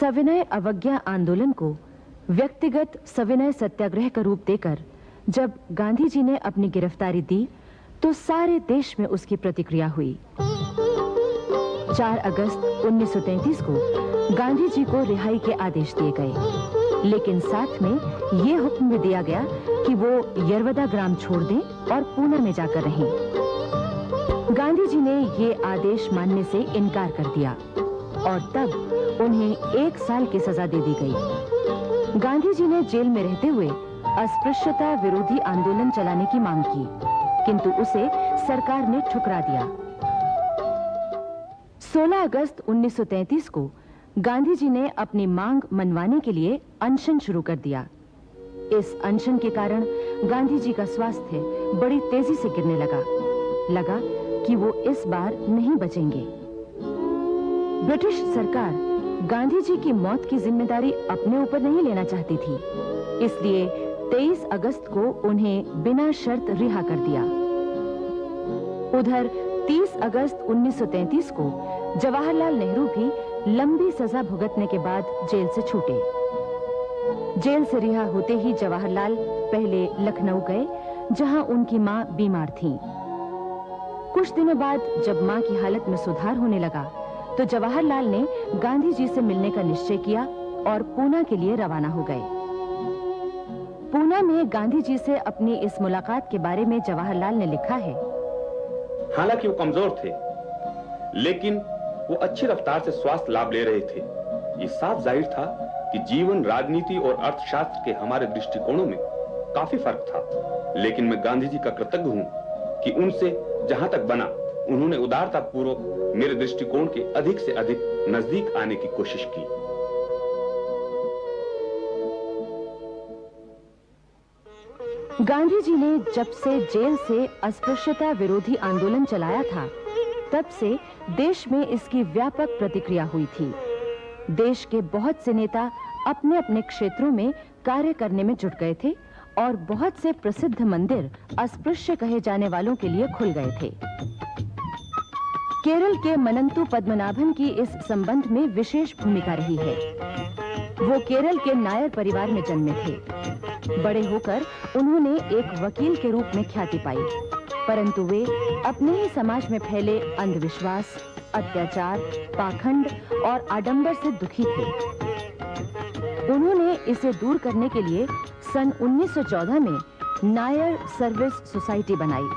सविनय अवज्ञा आंदोलन को व्यक्तिगत सविनय सत्याग्रह का रूप देकर जब गांधी जी ने अपनी गिरफ्तारी दी तो सारे देश में उसकी प्रतिक्रिया हुई। 4 अगस्त 1933 को गांधी जी को रिहाई के आदेश दिए गए, लेकिन साथ में यह हुक्म भी दिया गया कि वो यरवदा ग्राम छोड़ दें और पूना में जाकर रहें। गांधी जी ने ये आदेश मानने से इनकार कर दिया और तब उन्हें 1 साल की सजा दे दी गई। गांधी जी ने जेल में रहते हुए अस्पृश्यता विरोधी आंदोलन चलाने की मांग की, किंतु उसे सरकार ने ठुकरा दिया। 16 अगस्त 1933 को गांधी जी ने अपनी मांग मनवाने के लिए अनशन शुरू कर दिया। इस अनशन के कारण गांधी जी का स्वास्थ्य बड़ी तेजी से गिरने लगा कि वो इस बार नहीं बचेंगे। ब्रिटिश सरकार गांधी जी की मौत की जिम्मेदारी अपने ऊपर नहीं लेना चाहती थी, इसलिए 23 अगस्त को उन्हें बिना शर्त रिहा कर दिया। उधर 30 अगस्त 1933 को जवाहरलाल नेहरू भी लंबी सजा भुगतने के बाद जेल से छूटे। जेल से रिहा होते ही जवाहरलाल पहले लखनऊ गए, जहां उनकी मां बीमार थीं। कुछ दिनों बाद जब मां की हालत में सुधार होने लगा तो जवाहरलाल ने गांधी जी से मिलने का निश्चय किया और पूना के लिए रवाना हो गए। पूना में गांधी जी से अपनी इस मुलाकात के बारे में जवाहरलाल ने लिखा है, हालांकि वो कमजोर थे, लेकिन वो अच्छी रफ्तार से स्वास्थ्य लाभ ले रहे थे। ये साफ जाहिर था कि जीवन, राजनीति और अर्थशास्त्र के हमारे दृष्टिकोणों में काफी फर्क था, लेकिन मैं गांधी जी का कृतज्ञ हूं कि उनसे जहां तक बना उन्होंने उदारता पूर्वक मेरे दृष्टिकोण के अधिक से अधिक नजदीक आने की कोशिश की। गांधी जी ने जब से जेल से अस्पृश्यता विरोधी आंदोलन चलाया था, तब से देश में इसकी व्यापक प्रतिक्रिया हुई थी। देश के बहुत से नेता अपने अपने क्षेत्रों में कार्य करने में जुट गए थे और बहुत से प्रसिद्ध मंदिर अस्पृश्य कहे जाने वालों के लिए खुल गए थे। केरल के मनंतु पद्मनाभन की इस संबंध में विशेष भूमिका रही है। वो केरल के नायर परिवार में जन्मे थे। बड़े होकर उन्होंने एक वकील के रूप में ख्याति पाई, परंतु वे अपने ही समाज में फैले अंधविश्वास, अत्याचार, पाखंड और आडंबर से दुखी थे। उन्होंने इसे दूर करने के लिए सन 1914 में नायर सर्विस सोसाइटी बनाई।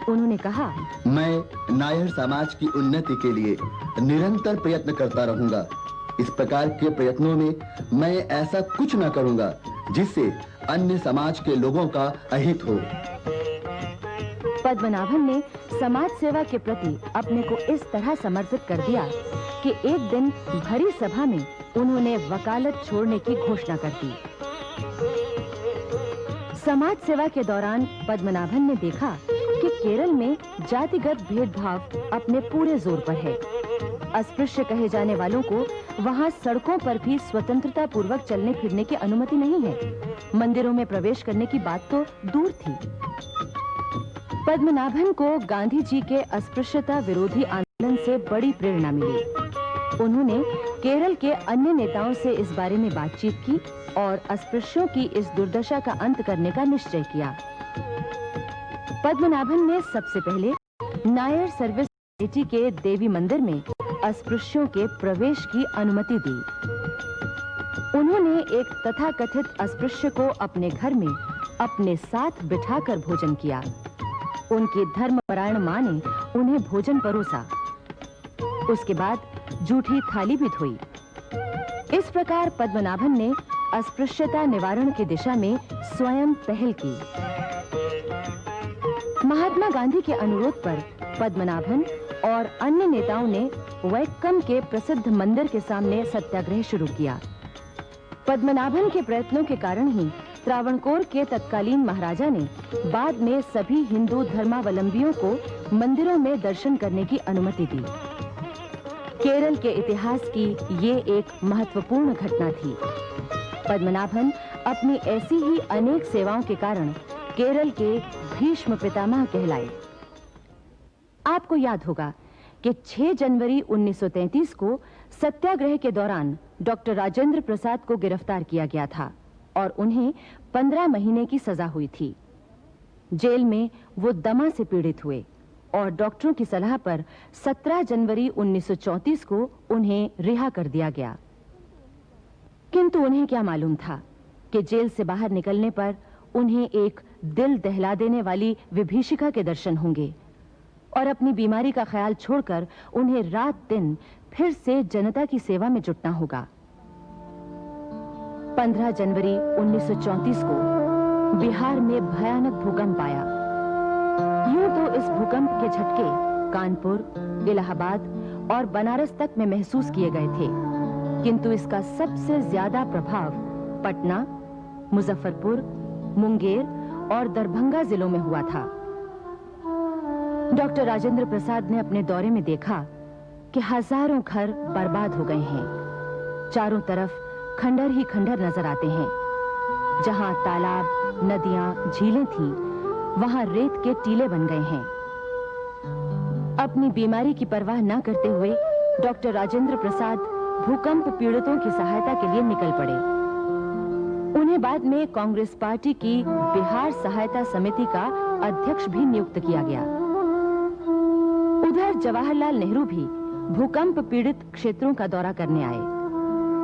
उन्होंने कहा, मैं नायर समाज की उन्नति के लिए निरंतर प्रयत्न करता रहूंगा। इस प्रकार के प्रयत्नों में मैं ऐसा कुछ न करूंगा जिससे अन्य समाज के लोगों का अहित हो। पद्मनाभन ने समाज सेवा के प्रति अपने को इस तरह समर्पित कर दिया कि एक दिन भरी सभा में उन्होंने वकालत छोड़ने की घोषणा कर दी। समाज सेवा के दौरान पद्मनाभन ने देखा कि केरल में जातिगत भेदभाव अपने पूरे जोर पर है। अस्पृश्य कहे जाने वालों को वहां सड़कों पर भी स्वतंत्रता पूर्वक चलने फिरने की अनुमति नहीं है। मंदिरों में प्रवेश करने की बात तो दूर थी। पद्मनाभन को गांधी जी के अस्पृश्यता विरोधी आंदोलन से बड़ी प्रेरणा मिली। उन्होंने केरल के अन्य नेताओं से इस बारे में बातचीत की और अस्पृश्यों की इस दुर्दशा का अंत करने का निश्चय किया। पद्मनाभन ने सबसे पहले नायर सर्विस सोसाइटी के देवी मंदिर में अस्पृश्यों के प्रवेश की अनुमति दी। उन्होंने एक तथाकथित अस्पृश्य को अपने घर में अपने साथ बिठाकर भोजन किया। उनकी धर्मपरायण मां ने उन्हें भोजन परोसा। उसके बाद जूठी थाली भी धोई। इस प्रकार पद्मनाभन ने अस्पृश्यता निवारण की दिशा में स्वयं पहल की। महात्मा गांधी के अनुरोध पर पद्मनाभन और अन्य नेताओं ने वैक्कम के प्रसिद्ध मंदिर के सामने सत्याग्रह शुरू किया। पद्मनाभन के प्रयत्नों के कारण ही त्रावणकोर के तत्कालीन महाराजा ने बाद में सभी हिंदू धर्मावलंबियों को मंदिरों में दर्शन करने की अनुमति दी। केरल के इतिहास की ये एक महत्वपूर्ण घटना थी। पद्मनाभन अपनी ऐसी ही अनेक सेवाओं के कारण केरल के भीष्म पितामह कहलाए। आपको याद होगा कि 6 जनवरी 1933 को सत्याग्रह के दौरान डॉक्टर राजेंद्र प्रसाद को गिरफ्तार किया गया था और उन्हें 15 महीने की सजा हुई थी। जेल में वो दमा से पीड़ित हुए और डॉक्टरों की सलाह पर 17 जनवरी 1934 को उन्हें रिहा कर दिया गया। किंतु उन्हें क्या मालूम था कि जेल से बाहर निकलने पर उन्हें एक दिल दहला देने वाली विभीषिका के दर्शन होंगे और अपनी बीमारी का ख्याल छोड़कर उन्हें रात दिन फिर से जनता की सेवा में जुटना होगा। 15 जनवरी 1934 को बिहार में भयानक भूकंप आया। यूं तो इस भूकंप के झटके कानपुर, इलाहाबाद और बनारस तक में महसूस किए गए थे, किंतु इसका सबसे ज्यादा प्रभाव पटना, मुजफ्फरपुर, मुंगेर और दरभंगा जिलों में हुआ था। डॉक्टर राजेंद्र प्रसाद ने अपने दौरे में देखा कि हजारों घर बर्बाद हो गए हैं। चारों तरफ खंडर ही खंडर नजर आते हैं। जहां तालाब, नदियां, झीलें थीं, वहां रेत के टीले बन गए हैं। अपनी बीमारी की परवाह न करते हुए डॉक्टर राजेंद्र प्रसाद भूकंप पीड़ितों की सहायता के लिए निकल पड़े। उन्हें बाद में कांग्रेस पार्टी की बिहार सहायता समिति का अध्यक्ष भी नियुक्त किया गया। उधर जवाहरलाल नेहरू भी भूकंप पीड़ित क्षेत्रों का दौरा करने आए।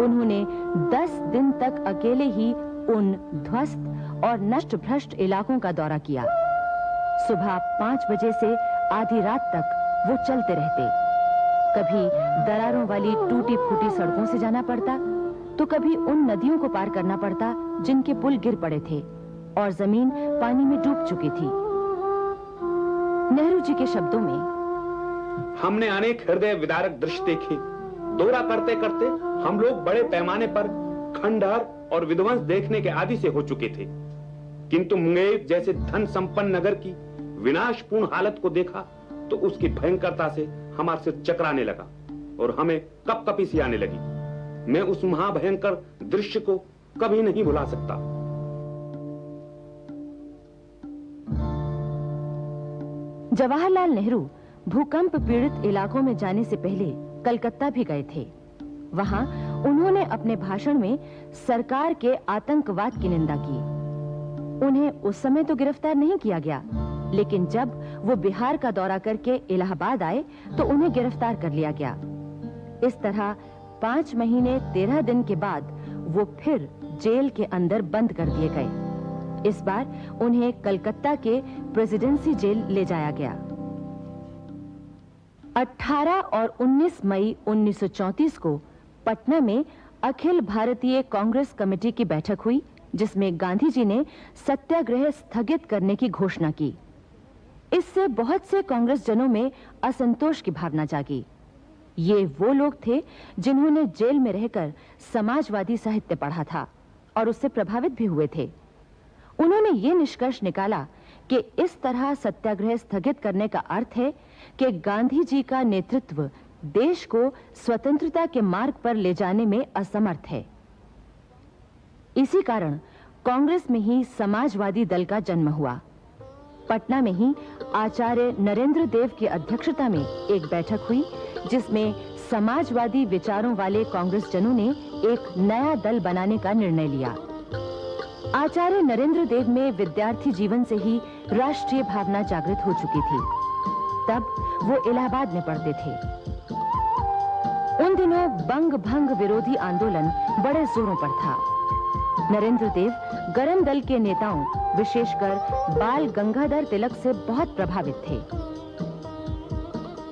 उन्होंने 10 दिन तक अकेले ही उन ध्वस्त और नष्ट भ्रष्ट इलाकों का दौरा किया। सुबह 5 बजे से आधी रात तक वो चलते रहते। कभी दरारों वाली टूटी फूटी सड़कों से जाना पड़ता, तो कभी उन नदियों को पार करना पड़ता जिनके पुल गिर पड़े थे और जमीन पानी में डूब चुकी थी। नेहरू जी के शब्दों में, हमने अनेक हृदय विदारक दृश्य देखे। दौरा करते करते हम लोग बड़े पैमाने पर खंडहर और विध्वंस देखने के आदी से हो चुके थे, किंतु मुंगेर जैसे धन संपन्न नगर की विनाशपूर्ण हालत को देखा तो उसकी भयंकरता से हमारा सिर चकराने लगा और हमें कपकपी सी आने लगी। मैं उस महाभयंकर दृश्य को कभी नहीं भुला सकता। जवाहरलाल नेहरू भूकंप पीड़ित इलाकों में जाने से पहले कलकत्ता भी गए थे। वहां उन्होंने अपने भाषण में सरकार के आतंकवाद की निंदा की। उन्हें उस समय तो गिरफ्तार नहीं किया गया, लेकिन जब वो बिहार का दौरा करके इलाहाबाद आए तो उन्हें गिरफ्तार कर लिया गया। इस तरह 5 महीने 13 दिन के बाद वो फिर जेल के अंदर बंद कर दिए गए। इस बार उन्हें कलकत्ता के प्रेसिडेंसी जेल ले जाया गया। 18 और 19 मई 1934 को पटना में अखिल भारतीय कांग्रेस कमेटी की बैठक हुई, जिसमें गांधी जी ने सत्याग्रह स्थगित करने की घोषणा की। इससे बहुत से कांग्रेस जनों में असंतोष की भावना जागी। ये वो लोग थे जिन्होंने जेल में रहकर समाजवादी साहित्य पढ़ा था और उससे प्रभावित भी हुए थे। उन्होंने ये निष्कर्ष निकाला कि इस तरह सत्याग्रह स्थगित करने का अर्थ है कि गांधी जी का नेतृत्व देश को स्वतंत्रता के मार्ग पर ले जाने में असमर्थ है। इसी कारण कांग्रेस में ही समाजवादी दल का जन्म हुआ। पटना में ही आचार्य नरेंद्र देव की अध्यक्षता में एक बैठक हुई, जिसमें समाजवादी विचारों वाले कांग्रेस जनों ने एक नया दल बनाने का निर्णय लिया। आचार्य नरेंद्र देव में विद्यार्थी जीवन से ही राष्ट्रीय भावना जागृत हो चुकी थी। तब वो इलाहाबाद में पढ़ते थे। उन दिनों बंग भंग विरोधी आंदोलन बड़े जोरों पर था। नरेंद्र देव गरम दल के नेताओं, विशेषकर बाल गंगाधर तिलक से बहुत प्रभावित थे।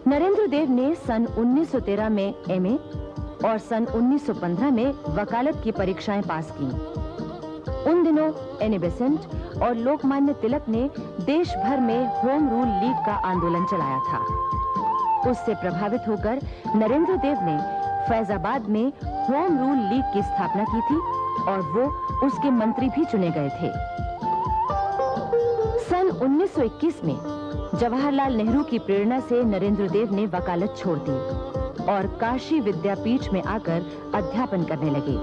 नरेंद्र देव ने सन 1913 में एमए और सन 1915 में वकालत की परीक्षाएं पास की। उन दिनों एनी बेसेंट और लोकमान्य तिलक ने देश भर में होम रूल लीग का आंदोलन चलाया था। उससे प्रभावित होकर नरेंद्र देव ने फैजाबाद में होम रूल लीग की स्थापना की थी और वो उसके मंत्री भी चुने गए थे। सन 1921 में जवाहरलाल नेहरू की प्रेरणा से नरेंद्र देव ने वकालत छोड़ दी और काशी विद्यापीठ में आकर अध्यापन करने लगे।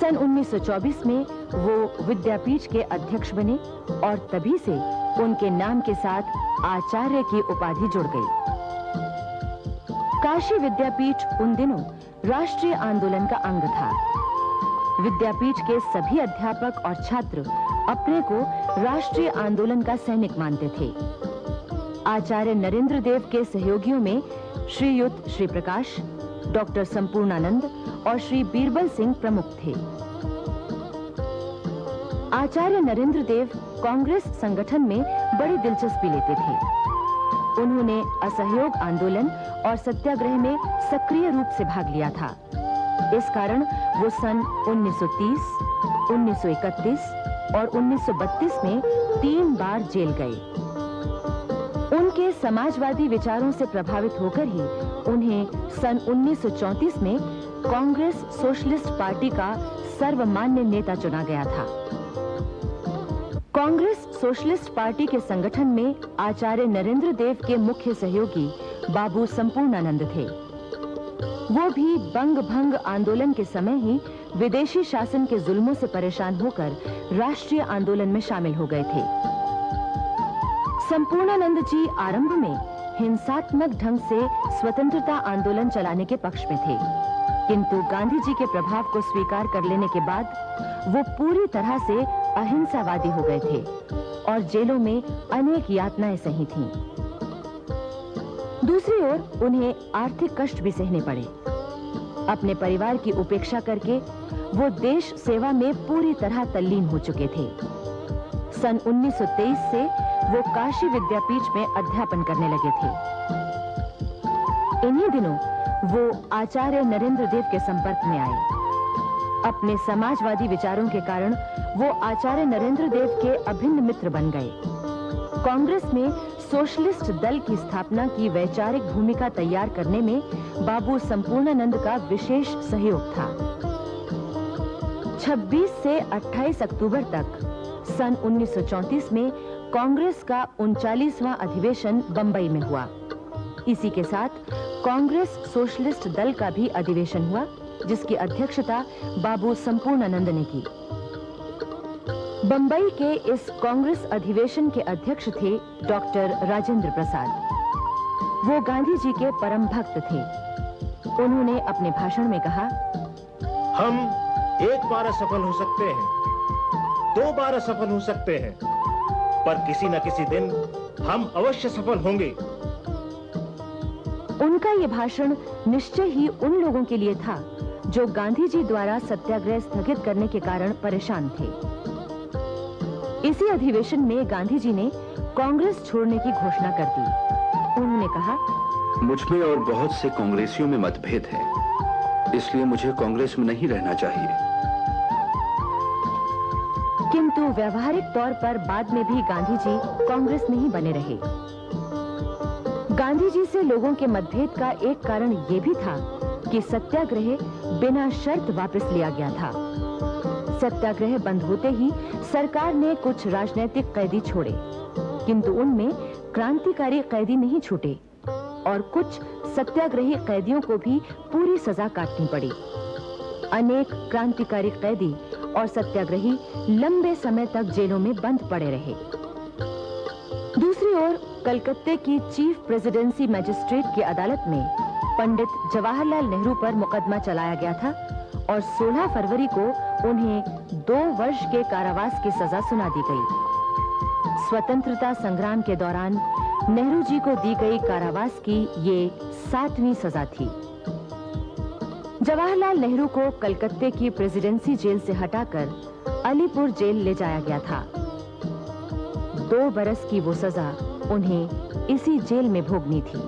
सन 1924 में वो विद्यापीठ के अध्यक्ष बने और तभी से उनके नाम के साथ आचार्य की उपाधि जुड़ गई। काशी विद्यापीठ उन दिनों राष्ट्रीय आंदोलन का अंग था। विद्यापीठ के सभी अध्यापक और छात्र अपने को राष्ट्रीय आंदोलन का सैनिक मानते थे। आचार्य नरेंद्र देव के सहयोगियों में श्रीयुत श्री प्रकाश, डॉक्टर संपूर्णानंद और श्री बीरबल सिंह प्रमुख थे। आचार्य नरेंद्र देव कांग्रेस संगठन में बड़ी दिलचस्पी लेते थे। उन्होंने असहयोग आंदोलन और सत्याग्रह में सक्रिय रूप से भाग लिया था। इस कारण वो सन 1930, 1931 और 1932 में 3 बार जेल गए। उनके समाजवादी विचारों से प्रभावित होकर ही उन्हें सन 1934 में कांग्रेस सोशलिस्ट पार्टी का सर्वमान्य नेता चुना गया था। कांग्रेस सोशलिस्ट पार्टी के संगठन में आचार्य नरेंद्र देव के मुख्य सहयोगी बाबू संपूर्णानंद थे। वो भी बंग भंग आंदोलन के समय ही विदेशी शासन के जुल्मों से परेशान होकर राष्ट्रीय आंदोलन में शामिल हो गए थे। संपूर्णानंद जी आरंभ में हिंसात्मक ढंग से स्वतंत्रता आंदोलन चलाने के पक्ष में थे, किंतु गांधी जी के प्रभाव को स्वीकार कर लेने के बाद वो पूरी तरह से अहिंसावादी हो गए थे और जेलों में अनेक यातनाएं सही थीं। दूसरी ओर उन्हें आर्थिक कष्ट भी सहने पड़े। अपने परिवार की उपेक्षा करके वो देश सेवा में पूरी तरह तल्लीन हो चुके थे। सन 1923 से वो काशी विद्यापीठ में अध्यापन करने लगे थे। इन्हीं दिनों वो आचार्य नरेंद्र देव के संपर्क में आए। अपने समाजवादी विचारों के कारण वो आचार्य नरेंद्र देव के अभिन्न मित्र बन गए। कांग्रेस में सोशलिस्ट दल की स्थापना की वैचारिक भूमिका तैयार करने में बाबू संपूर्णानंद का विशेष सहयोग था। 26 से 28 अक्टूबर तक सन 1934 में कांग्रेस का 39वां अधिवेशन बंबई में हुआ। इसी के साथ कांग्रेस सोशलिस्ट दल का भी अधिवेशन हुआ, जिसकी अध्यक्षता बाबू संपूर्णानंद ने की। बंबई के इस कांग्रेस अधिवेशन के अध्यक्ष थे डॉक्टर राजेंद्र प्रसाद। वो गांधी जी के परम भक्त थे। उन्होंने अपने भाषण में कहा, हम एक बार असफल हो सकते हैं, 2 बार असफल हो सकते हैं, पर किसी न किसी दिन हम अवश्य सफल होंगे। उनका ये भाषण निश्चय ही उन लोगों के लिए था जो गांधी जी द्वारा सत्याग्रह स्थगित करने के कारण परेशान थे। इसी अधिवेशन में गांधी जी ने कांग्रेस छोड़ने की घोषणा कर दी। उन्होंने कहा, मुझ में और बहुत से कांग्रेसियों में मतभेद है, इसलिए मुझे कांग्रेस में नहीं रहना चाहिए। किंतु व्यवहारिक तौर पर बाद में भी गांधी जी कांग्रेस में ही बने रहे। गांधी जी से लोगों के मतभेद का एक कारण ये भी था कि सत्याग्रह बिना शर्त वापस लिया गया था। सत्याग्रह बंद होते ही सरकार ने कुछ राजनीतिक कैदी छोड़े, किंतु उनमें क्रांतिकारी कैदी नहीं छूटे और कुछ सत्याग्रही कैदियों को भी पूरी सजा काटनी पड़ी। अनेक क्रांतिकारी कैदी और सत्याग्रही लंबे समय तक जेलों में बंद पड़े रहे। दूसरी ओर कलकत्ते की चीफ प्रेसिडेंसी मजिस्ट्रेट की अदालत में पंडित जवाहरलाल नेहरू पर मुकदमा चलाया गया था और 16 फरवरी को उन्हें 2 वर्ष के कारावास की सजा सुना दी गई। स्वतंत्रता संग्राम के दौरान नेहरू जी को दी गई कारावास की ये 60वीं सजा थी। जवाहरलाल नेहरू को कलकत्ते की प्रेसिडेंसी जेल से हटाकर अलीपुर जेल ले जाया गया था। 2 बरस की वो सजा उन्हें इसी जेल में भोगनी थी।